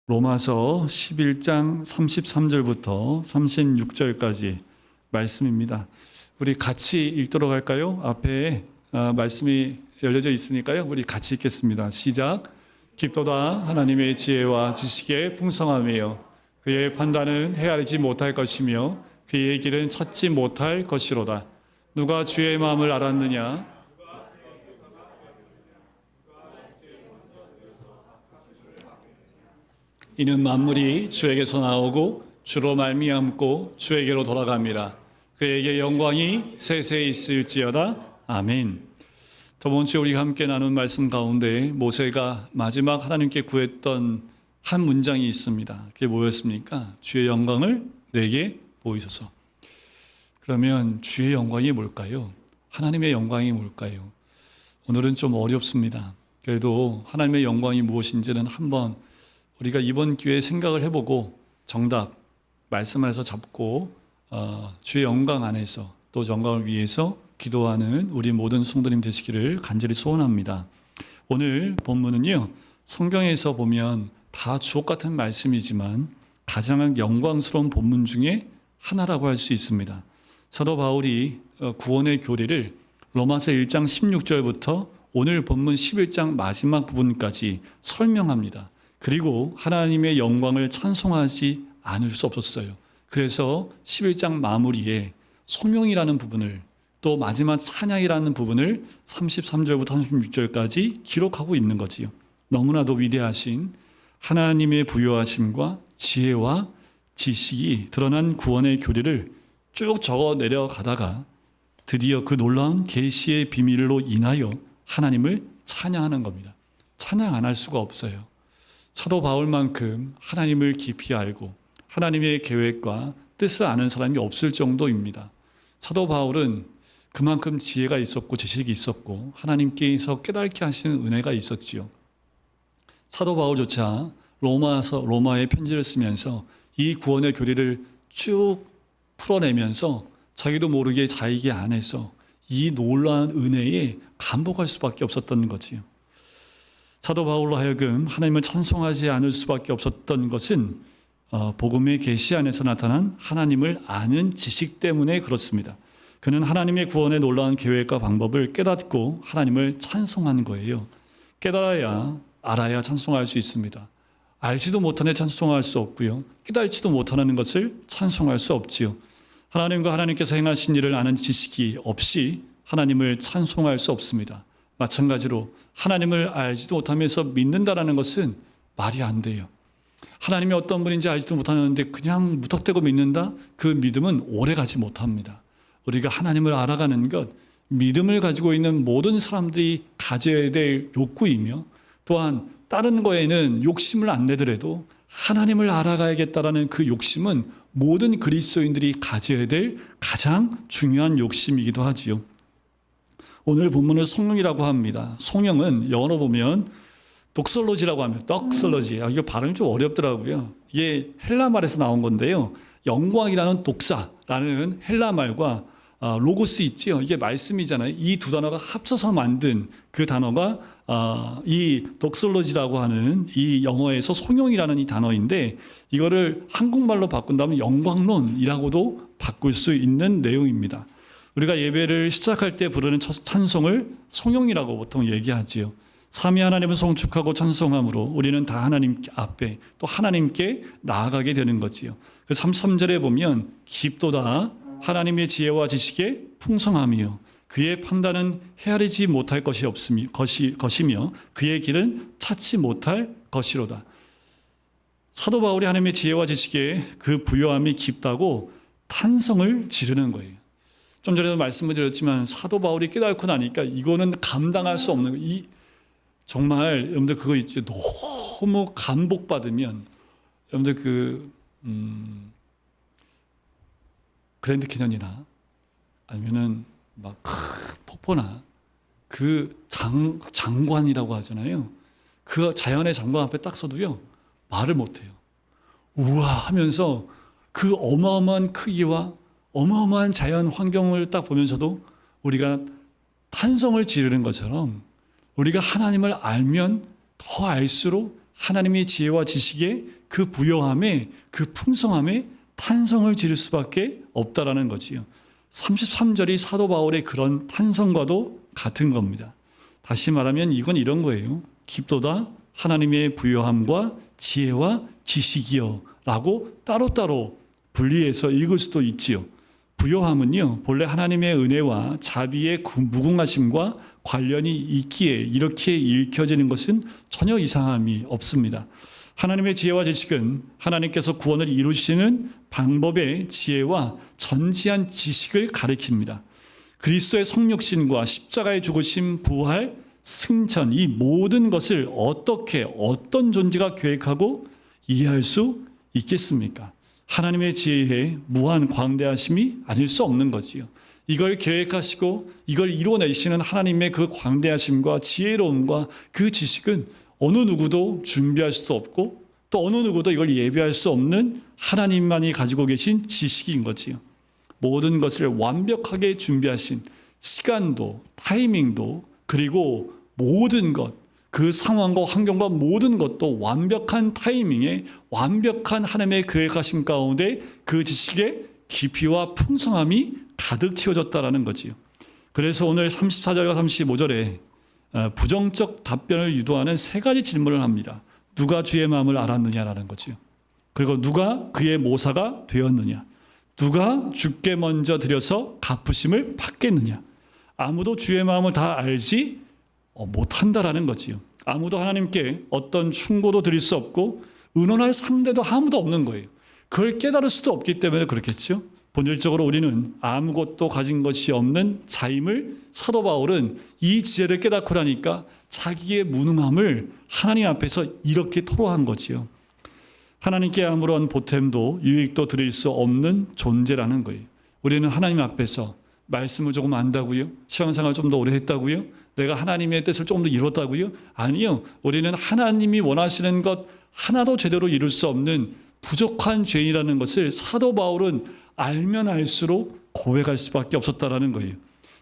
로마서 11장 33절부터 36절까지 말씀입니다. 우리 같이 읽도록 할까요? 앞에 말씀이 열려져 있으니까요. 우리 같이 읽겠습니다. 시작. 깊도다 하나님의 지혜와 지식의 풍성함이요 그의 판단은 헤아리지 못할 것이며 그의 길은 찾지 못할 것이로다. 누가 주의 마음을 알았느냐? 이는 만물이 주에게서 나오고 주로 말미암고 주에게로 돌아갑니다. 그에게 영광이 세세히 있을지어다. 아멘. 저번 주에 우리가 함께 나눈 말씀 가운데 모세가 마지막 하나님께 구했던 한 문장이 있습니다. 그게 뭐였습니까? 주의 영광을 내게 보이소서. 그러면 주의 영광이 뭘까요? 하나님의 영광이 뭘까요? 오늘은 좀 어렵습니다. 그래도 하나님의 영광이 무엇인지는 한번 우리가 이번 기회에 생각을 해보고 정답 말씀에서 잡고 주의 영광 안에서 또 영광을 위해서 기도하는 우리 모든 성도님 되시기를 간절히 소원합니다. 오늘 본문은요, 성경에서 보면 다 주옥 같은 말씀이지만 가장 영광스러운 본문 중에 하나라고 할 수 있습니다. 사도 바울이 구원의 교리를 로마서 1장 16절부터 오늘 본문 11장 마지막 부분까지 설명합니다. 그리고 하나님의 영광을 찬송하지 않을 수 없었어요. 그래서 11장 마무리에 소명이라는 부분을 또 마지막 찬양이라는 부분을 33절부터 36절까지 기록하고 있는 거지요. 너무나도 위대하신 하나님의 부요하심과 지혜와 지식이 드러난 구원의 교리를 쭉 적어 내려가다가 드디어 그 놀라운 계시의 비밀로 인하여 하나님을 찬양하는 겁니다. 찬양 안 할 수가 없어요. 사도 바울만큼 하나님을 깊이 알고 하나님의 계획과 뜻을 아는 사람이 없을 정도입니다. 사도 바울은 그만큼 지혜가 있었고 지식이 있었고 하나님께서 깨닫게 하시는 은혜가 있었지요. 사도 바울조차 로마에 편지를 쓰면서 이 구원의 교리를 쭉 풀어내면서 자기도 모르게 자기 안에서 이 놀라운 은혜에 감복할 수밖에 없었던 거지요. 사도 바울로 하여금 하나님을 찬송하지 않을 수밖에 없었던 것은 복음의 계시 안에서 나타난 하나님을 아는 지식 때문에 그렇습니다. 그는 하나님의 구원의 놀라운 계획과 방법을 깨닫고 하나님을 찬송한 거예요. 깨달아야 알아야 찬송할 수 있습니다. 알지도 못하는 찬송할 수 없고요. 깨달지도 못하는 것을 찬송할 수 없지요. 하나님과 하나님께서 행하신 일을 아는 지식이 없이 하나님을 찬송할 수 없습니다. 마찬가지로 하나님을 알지도 못하면서 믿는다라는 것은 말이 안 돼요. 하나님이 어떤 분인지 알지도 못하는데 그냥 무턱대고 믿는다? 그 믿음은 오래가지 못합니다. 우리가 하나님을 알아가는 것, 믿음을 가지고 있는 모든 사람들이 가져야 될 욕구이며 또한 다른 거에는 욕심을 안 내더라도 하나님을 알아가야겠다라는 그 욕심은 모든 그리스도인들이 가져야 될 가장 중요한 욕심이기도 하지요. 오늘 본문을 성령이라고 합니다. 성령은 영어로 보면 독설로지라고 합니다. 독설로지. 이거 발음이 좀 어렵더라고요. 이게 헬라 말에서 나온 건데요. 영광이라는 독사라는 헬라 말과 로고스 있죠. 이게 말씀이잖아요. 이 두 단어가 합쳐서 만든 그 단어가 이 독설로지라고 하는 이 영어에서 성령이라는 이 단어인데 이거를 한국말로 바꾼다면 영광론이라고도 바꿀 수 있는 내용입니다. 우리가 예배를 시작할 때 부르는 찬송을 성령이라고 보통 얘기하지요. 삼위 하나님을 송축하고 찬송함으로 우리는 다 하나님 앞에 또 하나님께 나아가게 되는 거지요. 그 33절에 보면 깊도다 하나님의 지혜와 지식의 풍성함이요 그의 판단은 헤아리지 못할 것이며 그의 길은 찾지 못할 것이로다. 사도 바울이 하나님의 지혜와 지식의 그 부요함이 깊다고 탄성을 지르는 거예요. 좀 전에도 말씀을 드렸지만 사도 바울이 깨닫고 나니까 이거는 감당할 수 없는 거예요. 정말 여러분들 그거 있죠. 너무 감복받으면 여러분들 그랜드 캐년이나 아니면은 막 폭포나 그 장관이라고 하잖아요. 그 자연의 장관 앞에 딱 서도요 말을 못해요. 우와 하면서 그 어마어마한 크기와 어마어마한 자연 환경을 딱 보면서도 우리가 탄성을 지르는 것처럼 우리가 하나님을 알면 더 알수록 하나님의 지혜와 지식의 그 부요함에, 그 풍성함에 탄성을 지를 수밖에 없다라는 거지요. 33절이 사도 바울의 그런 탄성과도 같은 겁니다. 다시 말하면 이건 이런 거예요. 깊도다 하나님의 부요함과 지혜와 지식이요 라고 따로따로 분리해서 읽을 수도 있지요. 부요함은요, 본래 하나님의 은혜와 자비의 무궁하심과 관련이 있기에 이렇게 읽혀지는 것은 전혀 이상함이 없습니다. 하나님의 지혜와 지식은 하나님께서 구원을 이루시는 방법의 지혜와 전지한 지식을 가리킵니다. 그리스도의 성육신과 십자가의 죽으심, 부활, 승천, 이 모든 것을 어떻게 어떤 존재가 계획하고 이해할 수 있겠습니까? 하나님의 지혜의 무한 광대하심이 아닐 수 없는 거지요. 이걸 계획하시고 이걸 이루어내시는 하나님의 그 광대하심과 지혜로움과 그 지식은 어느 누구도 준비할 수 없고 또 어느 누구도 이걸 예비할 수 없는 하나님만이 가지고 계신 지식인 거지요. 모든 것을 완벽하게 준비하신 시간도 타이밍도 그리고 모든 것, 그 상황과 환경과 모든 것도 완벽한 타이밍에 완벽한 하나님의 계획하심 가운데 그 지식의 깊이와 풍성함이 가득 채워졌다라는 거지요. 그래서 오늘 34절과 35절에 부정적 답변을 유도하는 세 가지 질문을 합니다. 누가 주의 마음을 알았느냐라는 거지요. 그리고 누가 그의 모사가 되었느냐. 누가 주께 먼저 드려서 갚으심을 받겠느냐. 아무도 주의 마음을 다 알지 못한다라는 거지요. 아무도 하나님께 어떤 충고도 드릴 수 없고 의논할 상대도 아무도 없는 거예요. 그걸 깨달을 수도 없기 때문에 그렇겠죠. 본질적으로 우리는 아무것도 가진 것이 없는 자임을 사도 바울은 이 지혜를 깨닫고 나니까 자기의 무능함을 하나님 앞에서 이렇게 토로한 거지요. 하나님께 아무런 보탬도 유익도 드릴 수 없는 존재라는 거예요. 우리는 하나님 앞에서 말씀을 조금 안다고요? 신앙생활 좀 더 오래 했다고요? 내가 하나님의 뜻을 조금 더 이뤘다고요? 아니요. 우리는 하나님이 원하시는 것 하나도 제대로 이룰 수 없는 부족한 죄인이라는 것을 사도 바울은 알면 알수록 고백할 수밖에 없었다라는 거예요.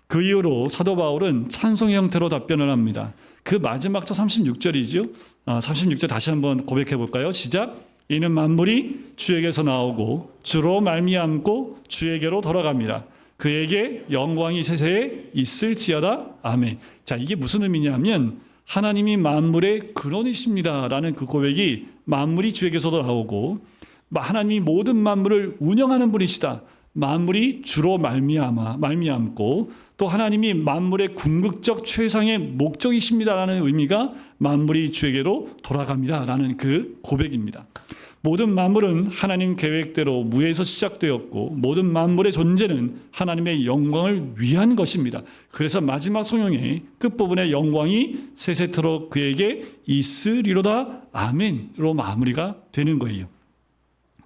그 이후로 사도 바울은 찬송의 형태로 답변을 합니다. 그 마지막 절 36절이죠. 36절 다시 한번 고백해 볼까요? 시작. 이는 만물이 주에게서 나오고 주로 말미암고 주에게로 돌아갑니다. 그에게 영광이 세세에 있을지어다. 아멘. 자, 이게 무슨 의미냐면 하나님이 만물의 근원이십니다라는 그 고백이 만물이 주에게서도 나오고 하나님이 모든 만물을 운영하는 분이시다. 만물이 주로 말미암고 또 하나님이 만물의 궁극적 최상의 목적이십니다라는 의미가 만물이 주에게로 돌아갑니다라는 그 고백입니다. 모든 만물은 하나님 계획대로 무에서 시작되었고 모든 만물의 존재는 하나님의 영광을 위한 것입니다. 그래서 마지막 성경의 끝부분에 영광이 세세토록 그에게 있으리로다. 아멘으로 마무리가 되는 거예요.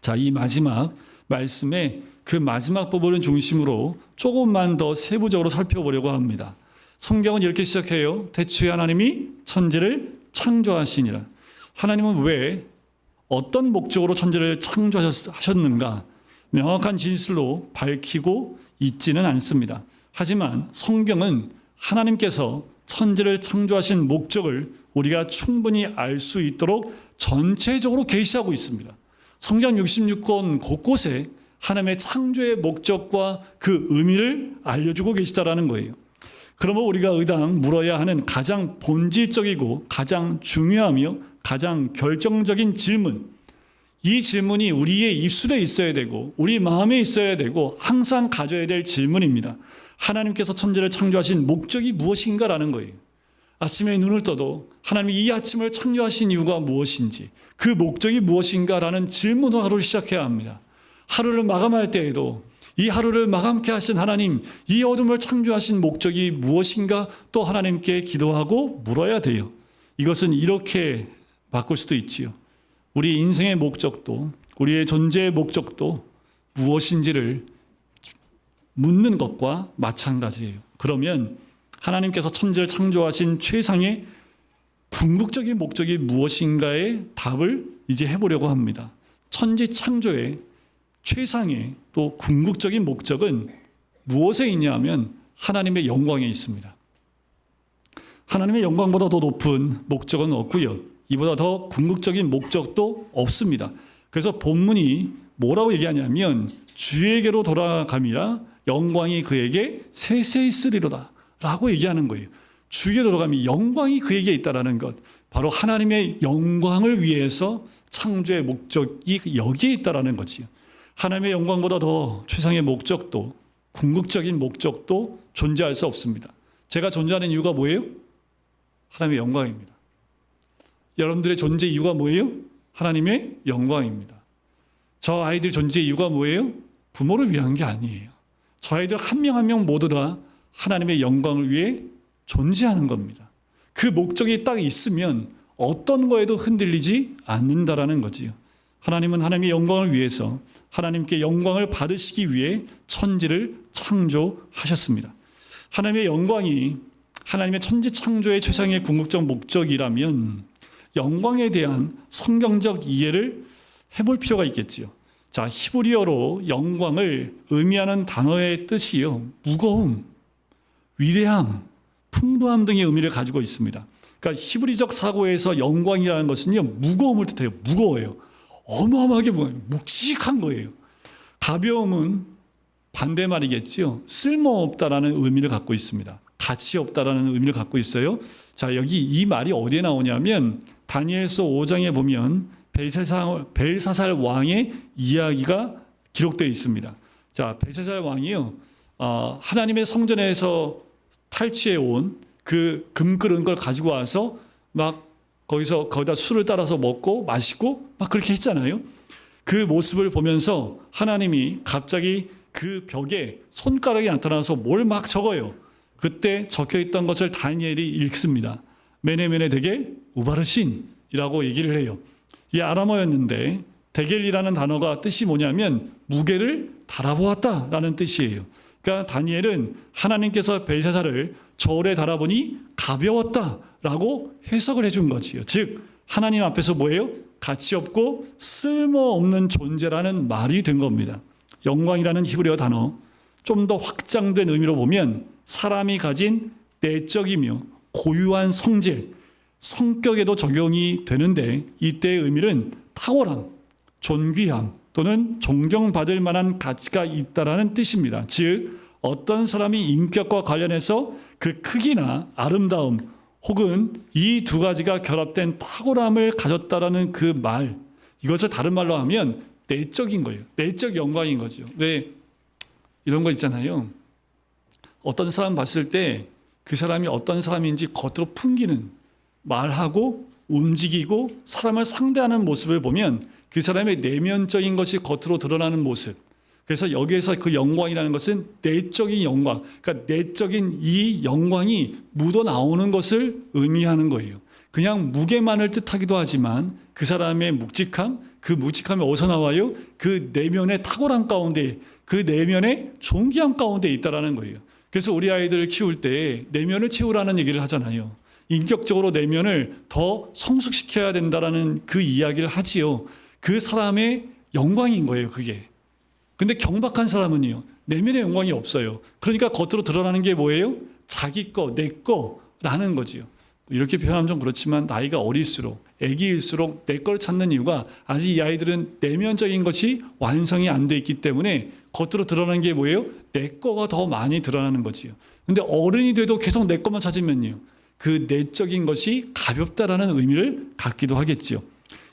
자, 이 마지막 말씀의 그 마지막 부분을 중심으로 조금만 더 세부적으로 살펴보려고 합니다. 성경은 이렇게 시작해요. 태초에 하나님이 천지를 창조하시니라. 하나님은 왜 어떤 목적으로 천지를 창조하셨는가 명확한 진실로 밝히고 있지는 않습니다. 하지만 성경은 하나님께서 천지를 창조하신 목적을 우리가 충분히 알 수 있도록 전체적으로 계시하고 있습니다. 성경 66권 곳곳에 하나님의 창조의 목적과 그 의미를 알려주고 계시다라는 거예요. 그러면 우리가 의당 물어야 하는 가장 본질적이고 가장 중요하며 가장 결정적인 질문, 이 질문이 우리의 입술에 있어야 되고 우리 마음에 있어야 되고 항상 가져야 될 질문입니다. 하나님께서 천지를 창조하신 목적이 무엇인가라는 거예요. 아침에 눈을 떠도 하나님이 이 아침을 창조하신 이유가 무엇인지, 그 목적이 무엇인가라는 질문으로 하루를 시작해야 합니다. 하루를 마감할 때에도 이 하루를 마감케 하신 하나님, 이 어둠을 창조하신 목적이 무엇인가 또 하나님께 기도하고 물어야 돼요. 이것은 이렇게 바꿀 수도 있지요. 우리 인생의 목적도 우리의 존재의 목적도 무엇인지를 묻는 것과 마찬가지예요. 그러면 하나님께서 천지를 창조하신 최상의 궁극적인 목적이 무엇인가의 답을 이제 해보려고 합니다. 천지 창조의 최상의 또 궁극적인 목적은 무엇에 있냐면 하나님의 영광에 있습니다. 하나님의 영광보다 더 높은 목적은 없고요. 이보다 더 궁극적인 목적도 없습니다. 그래서 본문이 뭐라고 얘기하냐면 주에게로 돌아감이라 영광이 그에게 세세히 있으리로다 라고 얘기하는 거예요. 주에게 돌아감이 영광이 그에게 있다라는 것, 바로 하나님의 영광을 위해서 창조의 목적이 여기에 있다라는 거지요. 하나님의 영광보다 더 최상의 목적도, 궁극적인 목적도 존재할 수 없습니다. 제가 존재하는 이유가 뭐예요? 하나님의 영광입니다. 여러분들의 존재 이유가 뭐예요? 하나님의 영광입니다. 저 아이들 존재 이유가 뭐예요? 부모를 위한 게 아니에요. 저 아이들 한 명 한 명 모두 다 하나님의 영광을 위해 존재하는 겁니다. 그 목적이 딱 있으면 어떤 거에도 흔들리지 않는다라는 거지요. 하나님은 하나님의 영광을 위해서 하나님께 영광을 받으시기 위해 천지를 창조하셨습니다. 하나님의 영광이 하나님의 천지 창조의 최상의 궁극적 목적이라면 영광에 대한 성경적 이해를 해볼 필요가 있겠지요. 자, 히브리어로 영광을 의미하는 단어의 뜻이요, 무거움, 위대함, 풍부함 등의 의미를 가지고 있습니다. 그러니까 히브리적 사고에서 영광이라는 것은요, 무거움을 뜻해요. 무거워요. 어마어마하게 무거워요. 묵직한 거예요. 가벼움은 반대말이겠지요. 쓸모없다라는 의미를 갖고 있습니다. 가치 없다라는 의미를 갖고 있어요. 자, 여기 이 말이 어디에 나오냐면 다니엘서 5장에 보면 벨사살 왕의 이야기가 기록되어 있습니다. 자, 벨사살 왕이요, 하나님의 성전에서 탈취해 온 그 금끓은 걸 가지고 와서 막 거기다 술을 따라서 먹고 마시고 막 그렇게 했잖아요. 그 모습을 보면서 하나님이 갑자기 그 벽에 손가락이 나타나서 뭘 막 적어요. 그때 적혀있던 것을 다니엘이 읽습니다. 메네메네 데겔 우바르신이라고 얘기를 해요. 이 아람어였는데 데겔이라는 단어가 뜻이 뭐냐면 무게를 달아보았다라는 뜻이에요. 그러니까 다니엘은 하나님께서 벨사살을 저울에 달아보니 가벼웠다라고 해석을 해준 거지요. 즉 하나님 앞에서 뭐예요? 가치 없고 쓸모없는 존재라는 말이 된 겁니다. 영광이라는 히브리어 단어, 좀 더 확장된 의미로 보면 사람이 가진 내적이며 고유한 성질, 성격에도 적용이 되는데 이때의 의미는 탁월함, 존귀함 또는 존경받을 만한 가치가 있다라는 뜻입니다. 즉 어떤 사람이 인격과 관련해서 그 크기나 아름다움 혹은 이 두 가지가 결합된 탁월함을 가졌다라는 그 말, 이것을 다른 말로 하면 내적인 거예요. 내적 영광인 거죠. 왜 이런 거 있잖아요. 어떤 사람 봤을 때 그 사람이 어떤 사람인지 겉으로 풍기는, 말하고 움직이고 사람을 상대하는 모습을 보면 그 사람의 내면적인 것이 겉으로 드러나는 모습. 그래서 여기에서 그 영광이라는 것은 내적인 영광, 그러니까 내적인 이 영광이 묻어나오는 것을 의미하는 거예요. 그냥 무게만을 뜻하기도 하지만 그 사람의 묵직함, 그 묵직함이 어디서 나와요? 그 내면의 탁월함 가운데, 그 내면의 존귀함 가운데 있다라는 거예요. 그래서 우리 아이들을 키울 때 내면을 채우라는 얘기를 하잖아요. 인격적으로 내면을 더 성숙시켜야 된다라는 그 이야기를 하지요. 그 사람의 영광인 거예요, 그게. 근데 경박한 사람은요, 내면의 영광이 없어요. 그러니까 겉으로 드러나는 게 뭐예요? 자기 거, 내 거라는 거지요. 이렇게 표현하면 좀 그렇지만 나이가 어릴수록, 애기일수록 내 걸 찾는 이유가 아직 이 아이들은 내면적인 것이 완성이 안 돼 있기 때문에 겉으로 드러나는 게 뭐예요? 내 거가 더 많이 드러나는 거지요. 근데 어른이 돼도 계속 내 것만 찾으면요, 그 내적인 것이 가볍다라는 의미를 갖기도 하겠지요.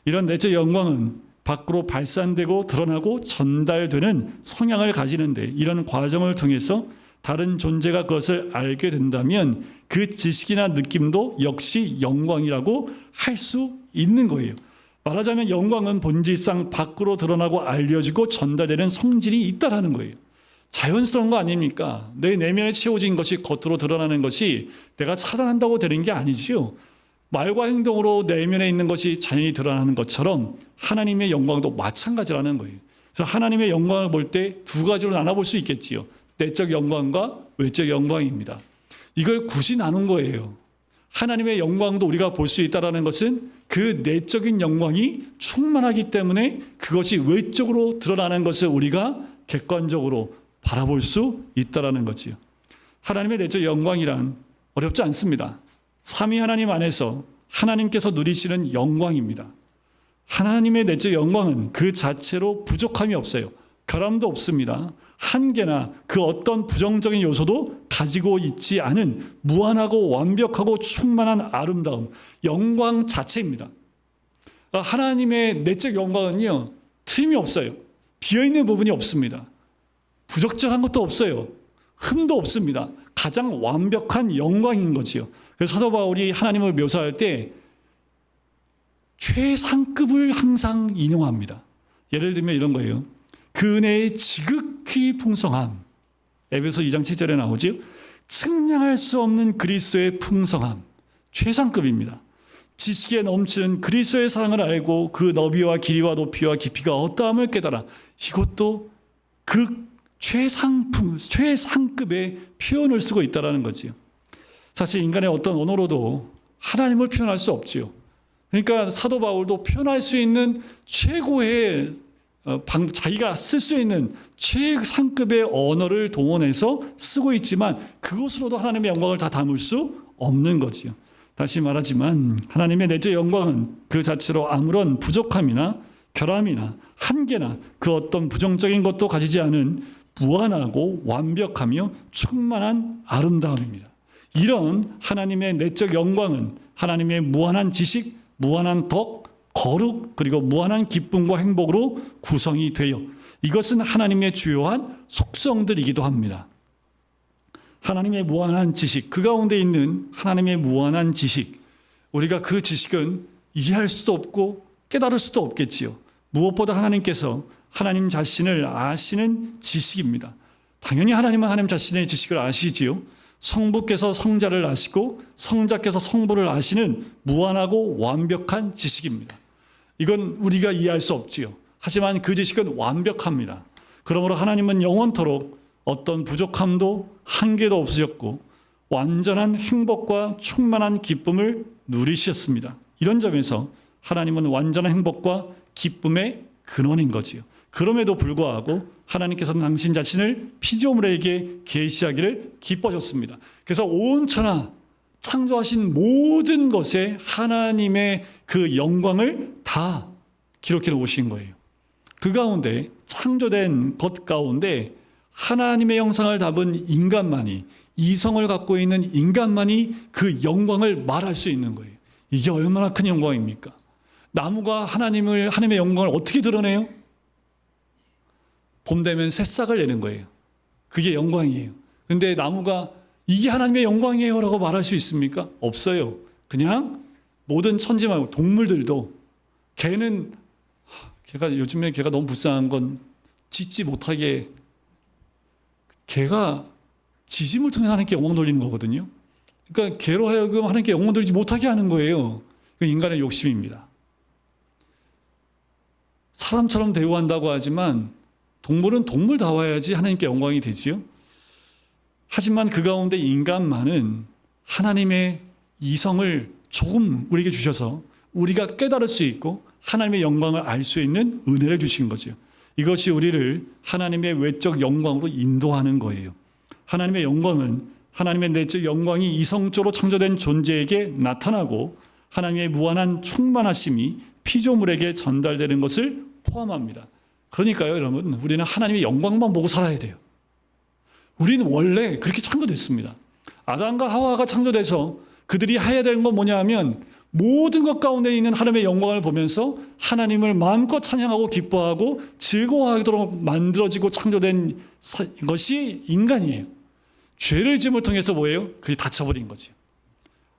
이런 내적 영광은 밖으로 발산되고 드러나고 전달되는 성향을 가지는데 이런 과정을 통해서 다른 존재가 그것을 알게 된다면 그 지식이나 느낌도 역시 영광이라고 할 수 있는 거예요. 말하자면 영광은 본질상 밖으로 드러나고 알려지고 전달되는 성질이 있다라는 거예요. 자연스러운 거 아닙니까? 내 내면에 채워진 것이 겉으로 드러나는 것이 내가 차단한다고 되는 게 아니지요. 말과 행동으로 내면에 있는 것이 자연히 드러나는 것처럼 하나님의 영광도 마찬가지라는 거예요. 그래서 하나님의 영광을 볼 때 두 가지로 나눠볼 수 있겠지요. 내적 영광과 외적 영광입니다. 이걸 굳이 나눈 거예요. 하나님의 영광도 우리가 볼 수 있다는 것은 그 내적인 영광이 충만하기 때문에 그것이 외적으로 드러나는 것을 우리가 객관적으로 바라볼 수 있다는 거지요. 하나님의 내적 영광이란 어렵지 않습니다. 삼위 하나님 안에서 하나님께서 누리시는 영광입니다. 하나님의 내적 영광은 그 자체로 부족함이 없어요. 결함도 없습니다. 한계나 그 어떤 부정적인 요소도 가지고 있지 않은 무한하고 완벽하고 충만한 아름다움, 영광 자체입니다. 하나님의 내적 영광은요, 틈이 없어요. 비어있는 부분이 없습니다. 부적절한 것도 없어요. 흠도 없습니다. 가장 완벽한 영광인 거지요. 그래서 사도 바울이 하나님을 묘사할 때 최상급을 항상 인용합니다. 예를 들면 이런 거예요. 그 은혜의 지극히 풍성함. 에베소 2장 7절에 나오죠. 측량할 수 없는 그리스도의 풍성함. 최상급입니다. 지식에 넘치는 그리스도의 사랑을 알고 그 너비와 길이와 높이와 깊이가 어떠함을 깨달아. 이것도 그 최상급의 표현을 쓰고 있다는 거지요. 사실 인간의 어떤 언어로도 하나님을 표현할 수 없지요. 그러니까 사도 바울도 표현할 수 있는 최고의 자기가 쓸 수 있는 최상급의 언어를 동원해서 쓰고 있지만 그것으로도 하나님의 영광을 다 담을 수 없는 거지요. 다시 말하지만 하나님의 내적 영광은 그 자체로 아무런 부족함이나 결함이나 한계나 그 어떤 부정적인 것도 가지지 않은 무한하고 완벽하며 충만한 아름다움입니다. 이런 하나님의 내적 영광은 하나님의 무한한 지식, 무한한 덕, 거룩, 그리고 무한한 기쁨과 행복으로 구성이 되어 이것은 하나님의 주요한 속성들이기도 합니다. 하나님의 무한한 지식, 그 가운데 있는 하나님의 무한한 지식, 우리가 그 지식은 이해할 수도 없고 깨달을 수도 없겠지요. 무엇보다 하나님께서 하나님 자신을 아시는 지식입니다. 당연히 하나님은 하나님 자신의 지식을 아시지요. 성부께서 성자를 아시고 성자께서 성부를 아시는 무한하고 완벽한 지식입니다. 이건 우리가 이해할 수 없지요. 하지만 그 지식은 완벽합니다. 그러므로 하나님은 영원토록 어떤 부족함도 한계도 없으셨고 완전한 행복과 충만한 기쁨을 누리셨습니다. 이런 점에서 하나님은 완전한 행복과 기쁨의 근원인 거지요. 그럼에도 불구하고 하나님께서는 당신 자신을 피조물에게 계시하기를 기뻐하셨습니다. 그래서 온 천하 창조하신 모든 것에 하나님의 그 영광을 다 기록해 놓으신 거예요. 그 가운데 창조된 것 가운데 하나님의 형상을 담은 인간만이, 이성을 갖고 있는 인간만이 그 영광을 말할 수 있는 거예요. 이게 얼마나 큰 영광입니까? 나무가 하나님의 영광을 어떻게 드러내요? 봄 되면 새싹을 내는 거예요. 그게 영광이에요. 근데 나무가 이게 하나님의 영광이에요 라고 말할 수 있습니까? 없어요. 그냥 모든 천지 말고 동물들도 요즘에 걔가 너무 불쌍한 건 짖지 못하게 걔가 짖음을 통해 하나님께 영광 돌리는 거거든요. 그러니까 걔로 하여금 하나님께 영광 돌리지 못하게 하는 거예요. 그 인간의 욕심입니다. 사람처럼 대우한다고 하지만 동물은 동물다워야지 하나님께 영광이 되지요. 하지만 그 가운데 인간만은 하나님의 이성을 조금 우리에게 주셔서 우리가 깨달을 수 있고 하나님의 영광을 알 수 있는 은혜를 주신 거죠. 이것이 우리를 하나님의 외적 영광으로 인도하는 거예요. 하나님의 영광은 하나님의 내적 영광이 이성적으로 창조된 존재에게 나타나고 하나님의 무한한 충만하심이 피조물에게 전달되는 것을 포함합니다. 그러니까요, 여러분, 우리는 하나님의 영광만 보고 살아야 돼요. 우리는 원래 그렇게 창조됐습니다. 아담과 하와가 창조돼서 그들이 해야 되는 건 뭐냐 하면 모든 것 가운데 있는 하나님의 영광을 보면서 하나님을 마음껏 찬양하고 기뻐하고 즐거워하도록 만들어지고 창조된 것이 인간이에요. 죄를 지음을 통해서 뭐예요? 그게 닫혀버린 거죠.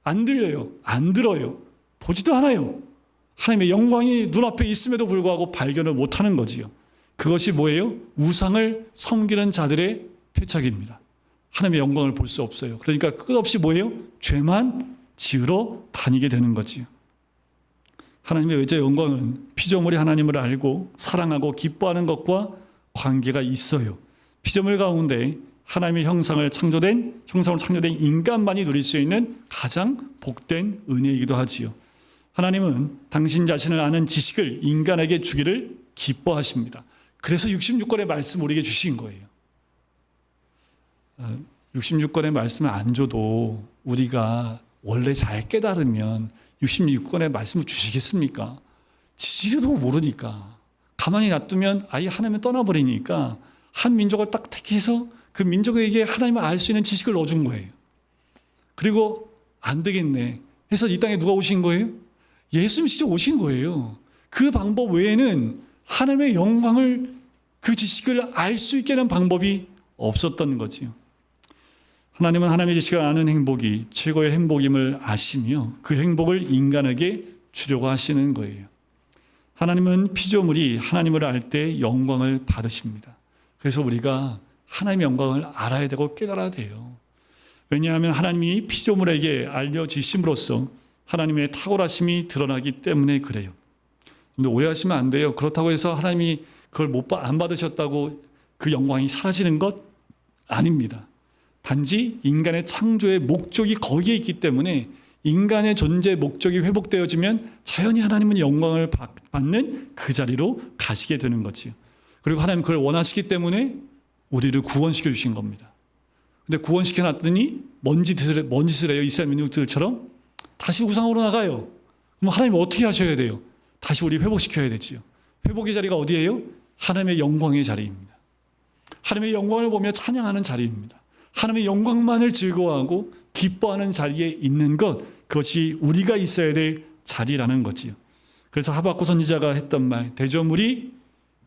안 들려요. 안 들어요. 보지도 않아요. 하나님의 영광이 눈앞에 있음에도 불구하고 발견을 못하는 거지요. 그것이 뭐예요? 우상을 섬기는 자들의 표적입니다. 하나님의 영광을 볼 수 없어요. 그러니까 끝없이 뭐예요? 죄만 지으러 다니게 되는 거지요. 하나님의 외적 영광은 피조물이 하나님을 알고 사랑하고 기뻐하는 것과 관계가 있어요. 피조물 가운데 하나님의 형상으로 창조된 인간만이 누릴 수 있는 가장 복된 은혜이기도 하지요. 하나님은 당신 자신을 아는 지식을 인간에게 주기를 기뻐하십니다. 그래서 66권의 말씀을 우리에게 주신 거예요. 66권의 말씀을 안 줘도 우리가 원래 잘 깨달으면 66권의 말씀을 주시겠습니까? 지지리도 모르니까. 가만히 놔두면 아예 하나님을 떠나버리니까 한 민족을 딱 택해서 그 민족에게 하나님을 알 수 있는 지식을 넣어준 거예요. 그리고 안 되겠네 해서 이 땅에 누가 오신 거예요? 예수님이 직접 오신 거예요. 그 방법 외에는 하나님의 영광을, 그 지식을 알 수 있게 하는 방법이 없었던 거지요. 하나님은 하나님의 지식을 아는 행복이 최고의 행복임을 아시며 그 행복을 인간에게 주려고 하시는 거예요. 하나님은 피조물이 하나님을 알 때 영광을 받으십니다. 그래서 우리가 하나님의 영광을 알아야 되고 깨달아야 돼요. 왜냐하면 하나님이 피조물에게 알려주심으로써 하나님의 탁월하심이 드러나기 때문에 그래요. 근데 오해하시면 안 돼요. 그렇다고 해서 하나님이 그걸 안 받으셨다고 그 영광이 사라지는 것 아닙니다. 단지 인간의 창조의 목적이 거기에 있기 때문에 인간의 존재 목적이 회복되어지면 자연히 하나님은 영광을 받는 그 자리로 가시게 되는 거지요. 그리고 하나님 그걸 원하시기 때문에 우리를 구원시켜 주신 겁니다. 근데 구원시켜 놨더니 먼짓을 해요. 이스라엘 민족들처럼 다시 우상으로 나가요. 그럼 하나님 어떻게 하셔야 돼요? 다시 우리 회복시켜야 되지요. 회복의 자리가 어디예요? 하나님의 영광의 자리입니다. 하나님의 영광을 보며 찬양하는 자리입니다. 하나님의 영광만을 즐거워하고 기뻐하는 자리에 있는 것, 그것이 우리가 있어야 될 자리라는 거지요. 그래서 하박국 선지자가 했던 말, 대저물이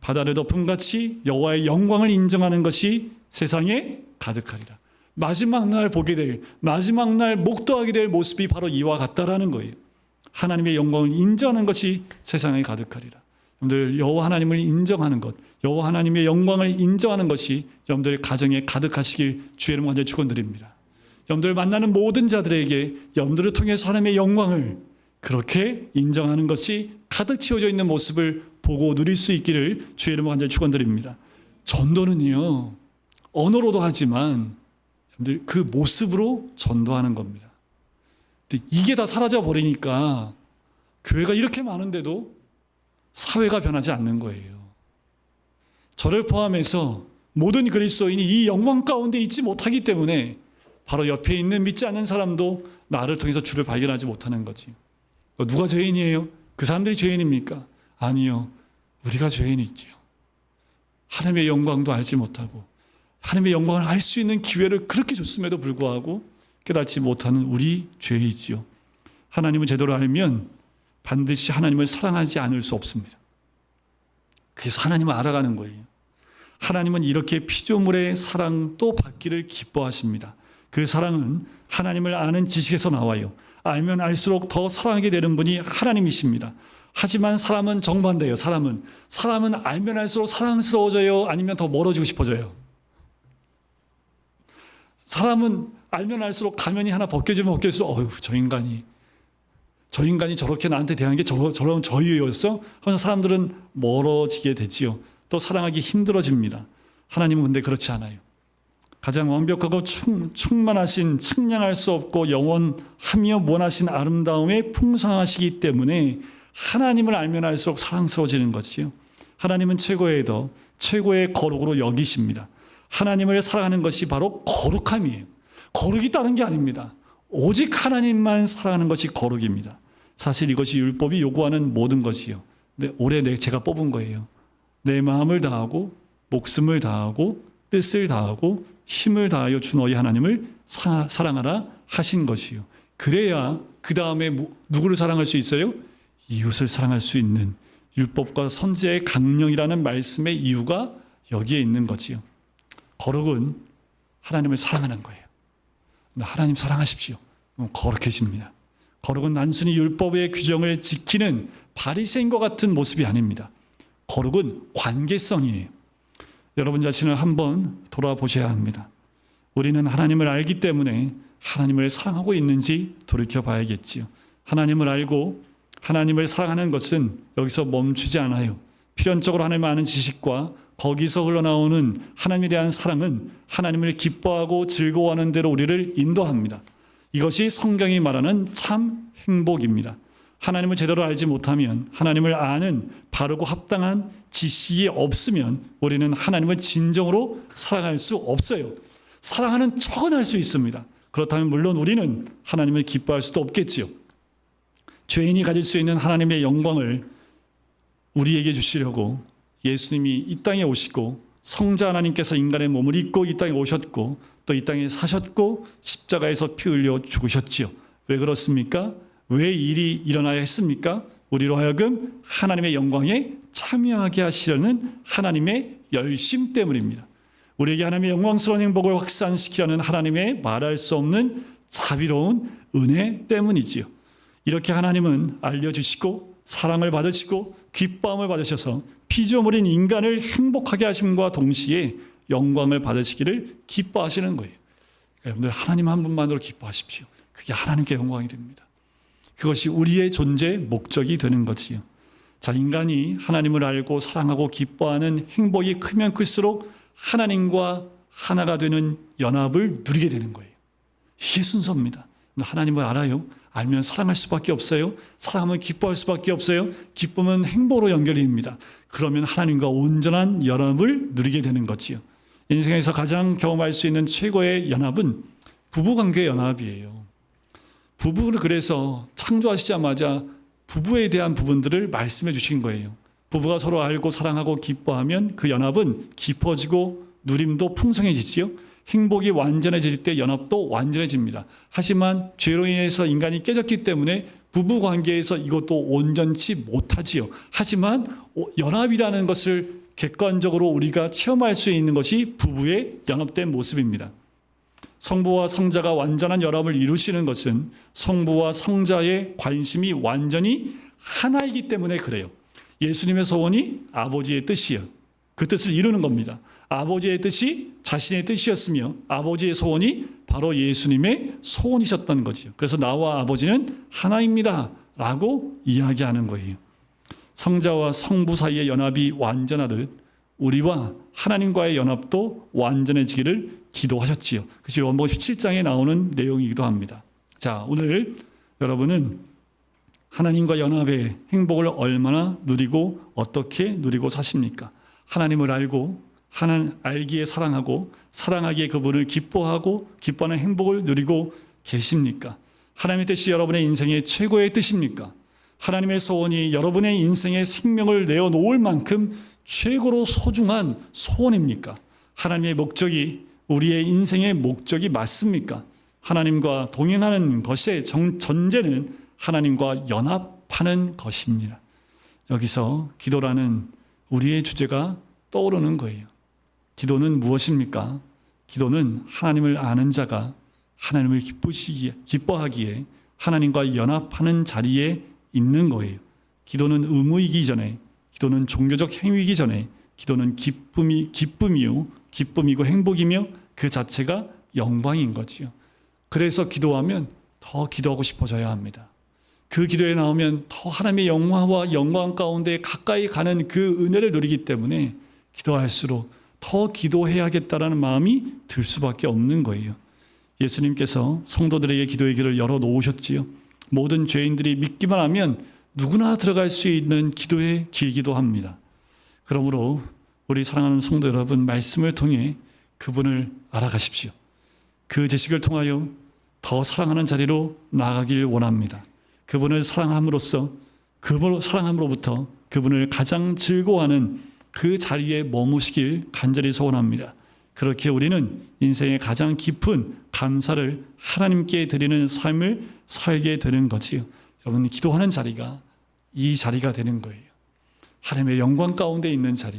바다를 덮음같이 여호와의 영광을 인정하는 것이 세상에 가득하리라. 마지막 날 보게 될, 마지막 날 목도하게 될 모습이 바로 이와 같다라는 거예요. 하나님의 영광을 인정하는 것이 세상에 가득하리라. 여러분들 여호와 하나님을 인정하는 것, 여호와 하나님의 영광을 인정하는 것이 여러분들 가정에 가득하시길 주의 이름으로 간절히 축원드립니다. 여러분들 만나는 모든 자들에게 여러분들을 통해서 하나님의 영광을 그렇게 인정하는 것이 가득 채워져 있는 모습을 보고 누릴 수 있기를 주의 이름으로 간절히 축원드립니다. 전도는요, 언어로도 하지만 여러분들 그 모습으로 전도하는 겁니다. 근데 이게 다 사라져 버리니까 교회가 이렇게 많은데도 사회가 변하지 않는 거예요. 저를 포함해서 모든 그리스도인이 이 영광 가운데 있지 못하기 때문에 바로 옆에 있는 믿지 않는 사람도 나를 통해서 주를 발견하지 못하는 거지. 누가 죄인이에요? 그 사람들이 죄인입니까? 아니요. 우리가 죄인이지요. 하나님의 영광도 알지 못하고 하나님의 영광을 알 수 있는 기회를 그렇게 줬음에도 불구하고 깨닫지 못하는 우리 죄이지요. 하나님을 제대로 알면 반드시 하나님을 사랑하지 않을 수 없습니다. 그래서 하나님을 알아가는 거예요. 하나님은 이렇게 피조물의 사랑도 받기를 기뻐하십니다. 그 사랑은 하나님을 아는 지식에서 나와요. 알면 알수록 더 사랑하게 되는 분이 하나님이십니다. 하지만 사람은 정반대예요. 사람은 알면 알수록 사랑스러워져요? 아니면 더 멀어지고 싶어져요? 사람은 알면 알수록 가면이 하나 벗겨지면 벗겨질수록 어휴, 저 인간이 저렇게 나한테 대한 게 저런 저유였어? 하면서 사람들은 멀어지게 되지요. 또 사랑하기 힘들어집니다. 하나님은 근데 그렇지 않아요. 가장 완벽하고 충만하신, 측량할 수 없고 영원하며 무한하신 아름다움에 풍성하시기 때문에 하나님을 알면 알수록 사랑스러워지는 것이요. 하나님은 최고의 거룩으로 여기십니다. 하나님을 사랑하는 것이 바로 거룩함이에요. 거룩이 다른 게 아닙니다. 오직 하나님만 사랑하는 것이 거룩입니다. 사실 이것이 율법이 요구하는 모든 것이요. 근데 올해 제가 뽑은 거예요. 내 마음을 다하고 목숨을 다하고 뜻을 다하고 힘을 다하여 주 너희 하나님을 사랑하라 하신 것이요. 그래야 그 다음에 누구를 사랑할 수 있어요? 이웃을 사랑할 수 있는 율법과 선지자의 강령이라는 말씀의 이유가 여기에 있는 거지요. 거룩은 하나님을 사랑하는 거예요. 하나님 사랑하십시오. 거룩해집니다. 거룩은 단순히 율법의 규정을 지키는 바리새인과 같은 모습이 아닙니다. 거룩은 관계성이에요. 여러분 자신을 한번 돌아보셔야 합니다. 우리는 하나님을 알기 때문에 하나님을 사랑하고 있는지 돌이켜봐야겠지요. 하나님을 알고 하나님을 사랑하는 것은 여기서 멈추지 않아요. 필연적으로 하나님을 아는 지식과 거기서 흘러나오는 하나님에 대한 사랑은 하나님을 기뻐하고 즐거워하는 대로 우리를 인도합니다. 이것이 성경이 말하는 참 행복입니다. 하나님을 제대로 알지 못하면, 하나님을 아는 바르고 합당한 지식이 없으면 우리는 하나님을 진정으로 사랑할 수 없어요. 사랑하는 척은 할 수 있습니다. 그렇다면 물론 우리는 하나님을 기뻐할 수도 없겠지요. 죄인이 가질 수 있는 하나님의 영광을 우리에게 주시려고 예수님이 이 땅에 오시고 성자 하나님께서 인간의 몸을 입고 이 땅에 오셨고 또 이 땅에 사셨고 십자가에서 피 흘려 죽으셨지요. 왜 그렇습니까? 왜 이 일이 일어나야 했습니까? 우리로 하여금 하나님의 영광에 참여하게 하시려는 하나님의 열심 때문입니다. 우리에게 하나님의 영광스러운 행복을 확산시키려는 하나님의 말할 수 없는 자비로운 은혜 때문이지요. 이렇게 하나님은 알려주시고 사랑을 받으시고 기뻐함을 받으셔서 피조물인 인간을 행복하게 하심과 동시에 영광을 받으시기를 기뻐하시는 거예요. 그러니까 여러분들 하나님 한 분만으로 기뻐하십시오. 그게 하나님께 영광이 됩니다. 그것이 우리의 존재 목적이 되는 거지요. 자, 인간이 하나님을 알고 사랑하고 기뻐하는 행복이 크면 클수록 하나님과 하나가 되는 연합을 누리게 되는 거예요. 이게 순서입니다. 하나님을 알아요. 알면 사랑할 수밖에 없어요. 사랑하면 기뻐할 수밖에 없어요. 기쁨은 행복으로 연결이 됩니다. 그러면 하나님과 온전한 연합을 누리게 되는 거지요. 인생에서 가장 경험할 수 있는 최고의 연합은 부부관계의 연합이에요. 부부를 그래서 창조하시자마자 부부에 대한 부분들을 말씀해 주신 거예요. 부부가 서로 알고 사랑하고 기뻐하면 그 연합은 깊어지고 누림도 풍성해지지요. 행복이 완전해질 때 연합도 완전해집니다. 하지만 죄로 인해서 인간이 깨졌기 때문에 부부관계에서 이것도 온전치 못하지요. 하지만 연합이라는 것을 객관적으로 우리가 체험할 수 있는 것이 부부의 연합된 모습입니다. 성부와 성자가 완전한 연합을 이루시는 것은 성부와 성자의 관심이 완전히 하나이기 때문에 그래요. 예수님의 소원이 아버지의 뜻이요. 그 뜻을 이루는 겁니다. 아버지의 뜻이 자신의 뜻이었으며 아버지의 소원이 바로 예수님의 소원이셨던 거죠. 그래서 나와 아버지는 하나입니다 라고 이야기하는 거예요. 성자와 성부 사이의 연합이 완전하듯 우리와 하나님과의 연합도 완전해지기를 기도하셨지요. 그것이 요한복음 17장에 나오는 내용이기도 합니다. 자, 오늘 여러분은 하나님과 연합의 행복을 얼마나 누리고 어떻게 누리고 사십니까? 하나님을 알고 알기에 사랑하고 사랑하기에 그분을 기뻐하고 기뻐하는 행복을 누리고 계십니까? 하나님의 뜻이 여러분의 인생의 최고의 뜻입니까? 하나님의 소원이 여러분의 인생의 생명을 내어놓을 만큼 최고로 소중한 소원입니까? 하나님의 목적이 우리의 인생의 목적이 맞습니까? 하나님과 동행하는 것의 전제는 하나님과 연합하는 것입니다. 여기서 기도라는 우리의 주제가 떠오르는 거예요. 기도는 무엇입니까? 기도는 하나님을 아는 자가 하나님을 기뻐하기에 하나님과 연합하는 자리에 있는 거예요. 기도는 의무이기 전에, 기도는 종교적 행위이기 전에, 기도는 기쁨이고 행복이며 그 자체가 영광인 거지요. 그래서 기도하면 더 기도하고 싶어져야 합니다. 그 기도에 나오면 더 하나님의 영화와 영광 가운데 가까이 가는 그 은혜를 누리기 때문에 기도할수록 더 기도해야겠다라는 마음이 들 수밖에 없는 거예요. 예수님께서 성도들에게 기도의 길을 열어놓으셨지요. 모든 죄인들이 믿기만 하면 누구나 들어갈 수 있는 기도의 길이기도 합니다. 그러므로 우리 사랑하는 성도 여러분, 말씀을 통해 그분을 알아가십시오. 그 지식을 통하여 더 사랑하는 자리로 나아가길 원합니다. 그분을 사랑함으로써 그분을 사랑함으로부터 그분을 가장 즐거워하는 그 자리에 머무시길 간절히 소원합니다. 그렇게 우리는 인생의 가장 깊은 감사를 하나님께 드리는 삶을 살게 되는 거지요. 여러분, 기도하는 자리가 이 자리가 되는 거예요. 하나님의 영광 가운데 있는 자리,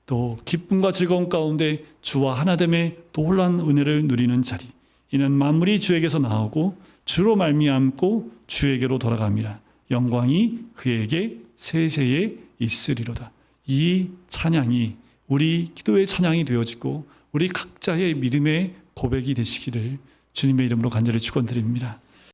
또 기쁨과 즐거움 가운데 주와 하나됨의 놀라운 은혜를 누리는 자리. 이는 만물이 주에게서 나오고 주로 말미암고 주에게로 돌아갑니다. 영광이 그에게 세세에 있으리로다. 이 찬양이 우리 기도의 찬양이 되어지고 우리 각자의 믿음의 고백이 되시기를 주님의 이름으로 간절히 축원드립니다.